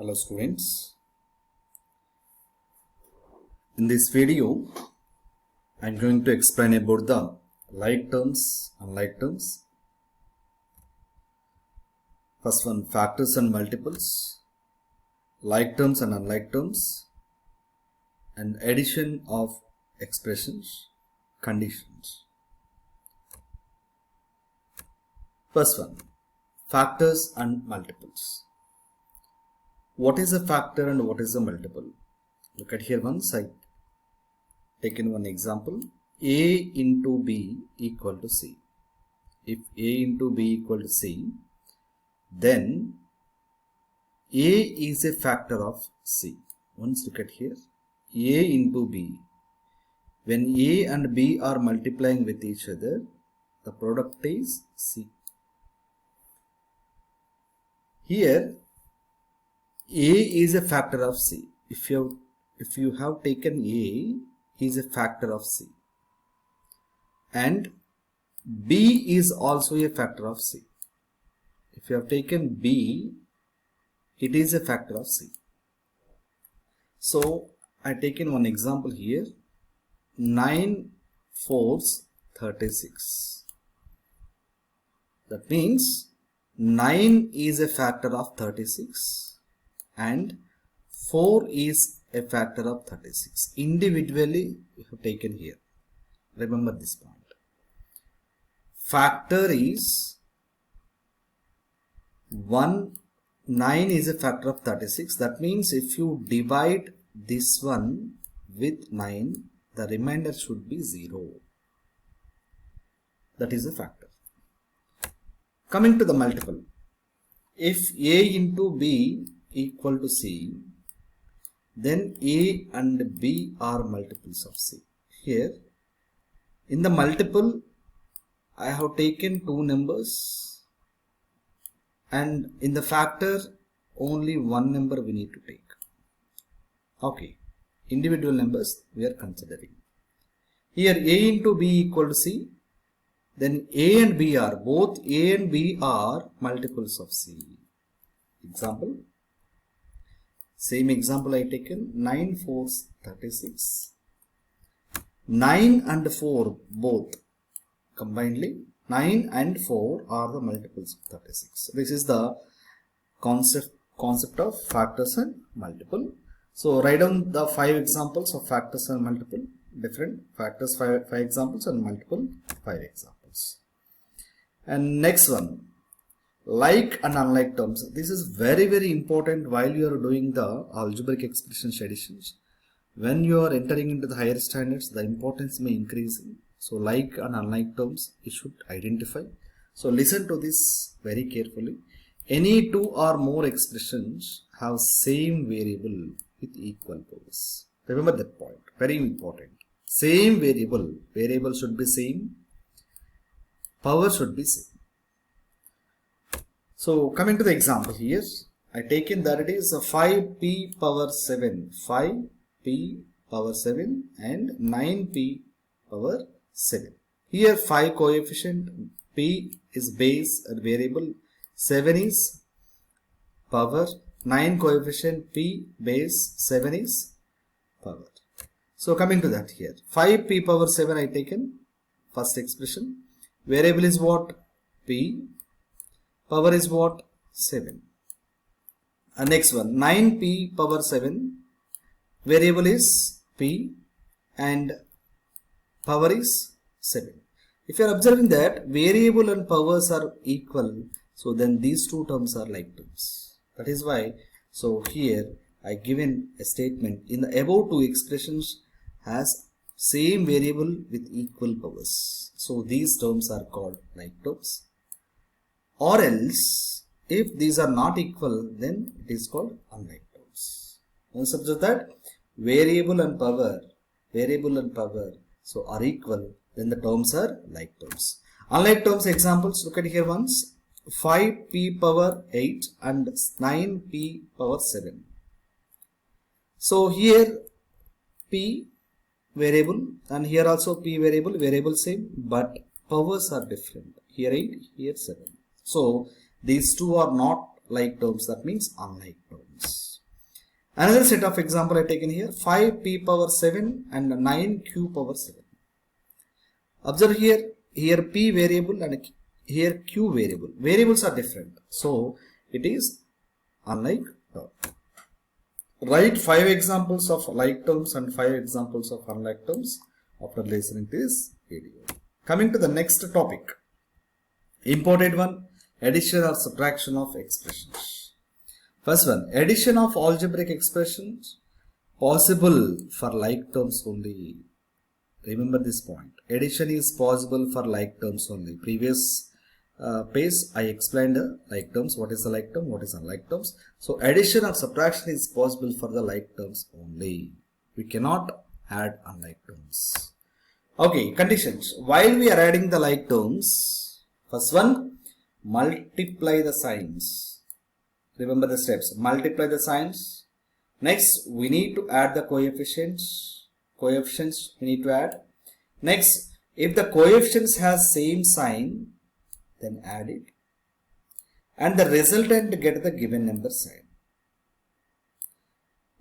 Hello students, in this video I am going to explain about the like terms, unlike terms. First one, factors and multiples, like terms and unlike terms, and addition of expressions, conditions. First one, factors and multiples. What is a factor and what is a multiple? Look at here once. I taken one example. A into B equal to C. If A into B equal to C, then A is a factor of C. Once look at here. A into B. When A and B are multiplying with each other, the product is C. Here A is a factor of C. If you have taken A, is a factor of C, and B is also a factor of C. If you have taken B, it is a factor of C. So I taken one example here. 9 4s 36. That means 9 is a factor of 36. And 4 is a factor of 36. Individually we have taken here. Remember this point. Factor is 9 is a factor of 36. That means if you divide this one with 9, the remainder should be 0. That is a factor. Coming to the multiple. If A into B equal to C, then A and B are multiples of C. Here in the multiple I have taken two numbers, and in the factor only one number we need to take. Okay, individual numbers we are considering. Here A into B equal to C, then A and B are both A and B are multiples of C. Example. Same example I taken. 9 4s 36. 9 and 4 both combinedly 9 and 4 are the multiples of 36. This is the concept of factors and multiple. So write down the 5 examples of factors and multiple. Different factors 5 examples and multiple 5 examples. And next one, like and unlike terms. This is very important while you are doing the algebraic expressions additions. When you are entering into the higher standards, the importance may increase. So like and unlike terms you should identify. So listen to this very carefully. Any two or more expressions have same variable with equal powers. Remember that point, very important. Same variable should be same, power should be same. So coming to the example here, I taken that it is a 5p power 7, 5p power 7 and 9p power 7. Here 5 coefficient, p is base and variable, 7 is power, 9 coefficient, p base, 7 is power. So coming to that here, 5p power 7 I taken, first expression, variable is what? P. Power is what? 7. And next one, 9p power 7, variable is p and power is 7. If you are observing that variable and powers are equal, so then these two terms are like terms. That is why, so here I given a statement in the above two expressions has same variable with equal powers. So these terms are called like terms. Or else, if these are not equal, then it is called unlike terms. Once observe that variable and power, so are equal, then the terms are like terms. Unlike terms examples, look at here once. 5p power 8 and 9p power 7. So here p variable and here also p variable same, but powers are different. Here 8, here 7. So these two are not like terms, that means unlike terms. Another set of example I taken here, 5p power 7 and 9q power 7. Observe here p variable and here q variable. Variables are different. So it is unlike term. Write 5 examples of like terms and 5 examples of unlike terms after listening to this video. Coming to the next topic. Important one, addition or subtraction of expressions. First one, addition of algebraic expressions possible for like terms only. Remember this point. Addition is possible for like terms only. Previous page I explained like terms, what is the like term, what is unlike terms. So addition or subtraction is possible for the like terms only. We cannot add unlike terms. Okay, conditions. While we are adding the like terms, first one, multiply the signs. Remember the steps. Multiply the signs. Next, we need to add the coefficients. Coefficients we need to add. Next, if the coefficients has same sign, then add it. And the resultant get the given number sign.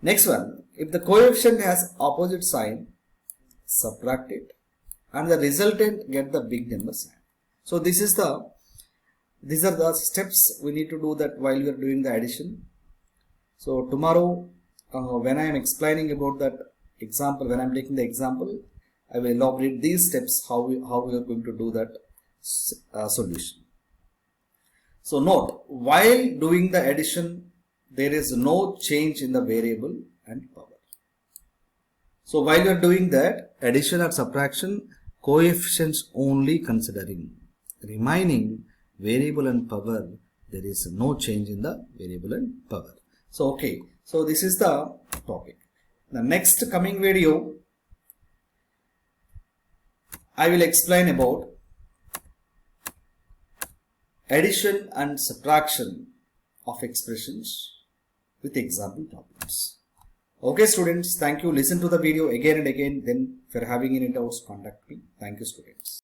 Next one, if the coefficient has opposite sign, subtract it. And the resultant get the big number sign. So these are the steps we need to do that while we are doing the addition. So tomorrow when I am explaining about that example, when I am taking the example, I will elaborate these steps how we are going to do that solution. So note, while doing the addition, there is no change in the variable and power. So while you are doing that addition or subtraction, coefficients only considering. Remaining variable and power, there is no change in the variable and power. So okay, so this is the topic. The next coming video, I will explain about addition and subtraction of expressions with example problems. Okay students, thank you. Listen to the video again and again. Then if you are having any doubts, contact me. Thank you students.